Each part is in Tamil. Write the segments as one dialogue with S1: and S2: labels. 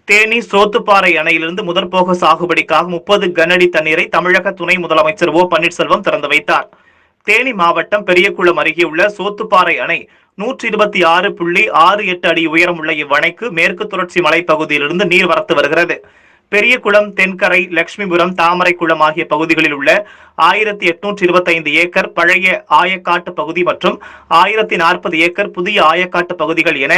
S1: தேனி சோத்துப்பாறை அணையிலிருந்து முதற்போக சாகுபடிக்காக 30 கனஅடி தண்ணீரை தமிழக துணை முதலமைச்சர் ஓ பன்னீர்செல்வம் திறந்து வைத்தார். தேனி மாவட்டம் பெரியகுளம் அருகே உள்ள சோத்துப்பாறை அணை 126.68 அடி உயரமுள்ள இவ்வணைக்கு மேற்கு தொடர்ச்சி மலைப்பகுதியிலிருந்து நீர் வரத்து வருகிறது. பெரியகுளம், தென்கரை, லட்சுமிபுரம், தாமரைக்குளம் ஆகிய பகுதிகளில் உள்ள 1825 ஏக்கர் பழைய ஆயக்காட்டு பகுதி மற்றும் 1040 ஏக்கர் புதிய ஆயக்காட்டு பகுதிகள் என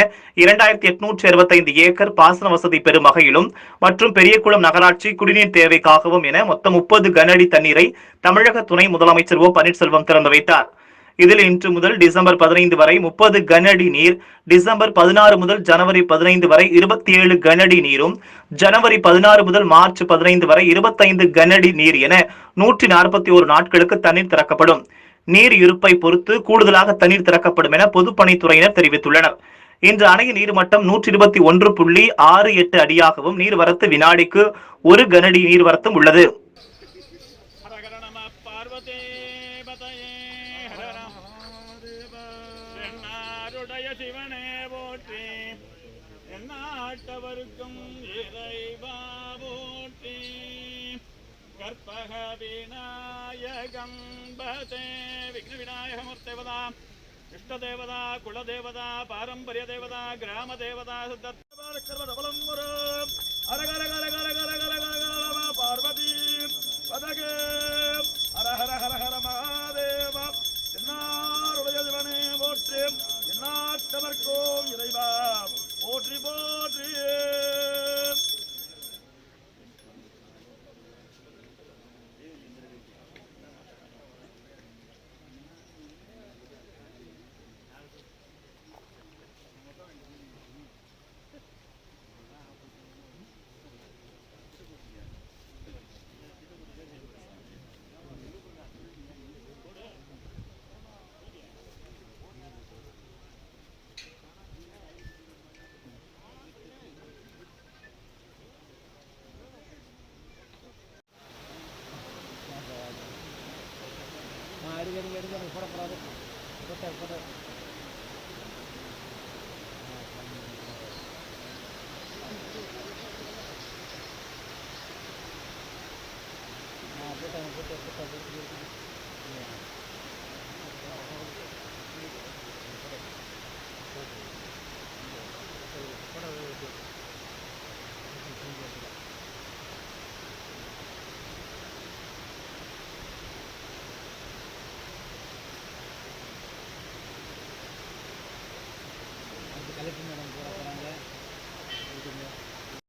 S1: 2865 ஏக்கர் பாசன வசதி பெறும் வகையிலும் மற்றும் பெரியகுளம் நகராட்சி குடிநீர் தேவைக்காகவும் என மொத்தம் 30 கனஅடி தண்ணீரை தமிழக துணை முதலமைச்சர் ஓ பன்னீர்செல்வம் திறந்து வைத்தார். இதில் இன்று முதல் டிசம்பர் 15 வரை 30 கனஅடி நீர், டிசம்பர் 16 முதல் ஜனவரி 15 வரை 27 கனஅடி நீரும், ஜனவரி 16 முதல் மார்ச் 15 வரை 25 கனஅடி நீர் என 141 நாட்களுக்கு தண்ணீர் திறக்கப்படும். நீர் இருப்பை பொறுத்து கூடுதலாக தண்ணீர் திறக்கப்படும் என பொதுப்பணித்துறையினர் தெரிவித்துள்ளனர். இன்று அணையின் நீர்மட்டம் 121.68 அடியாகவும் நீர்வரத்து வினாடிக்கு 1 கனஅடி நீர்வரத்தும் உள்ளது.
S2: சிவனே போற்றி, எந்நாட்டவருக்கும் இறைவா போற்றி. கற்பக விநாயகம் பதே விக்ன விநாயகமூர்த்தேவதா, இஷ்ட தேவதா, குல தேவதா, பாரம்பரிய தேவதா, கிராம தேவதா, சித்தபலம் ஒரு அரகர கர கர கர கர கர பார்வதி பதகே ஹர ஹர ஹர ஹர மகாதேவா. என்னாருடைய சிவனே போற்றி, எந்நாட்டவர்க்கும் இறைவா போற்றி போற்றி.
S3: எடுக்க போடக்கூடாது.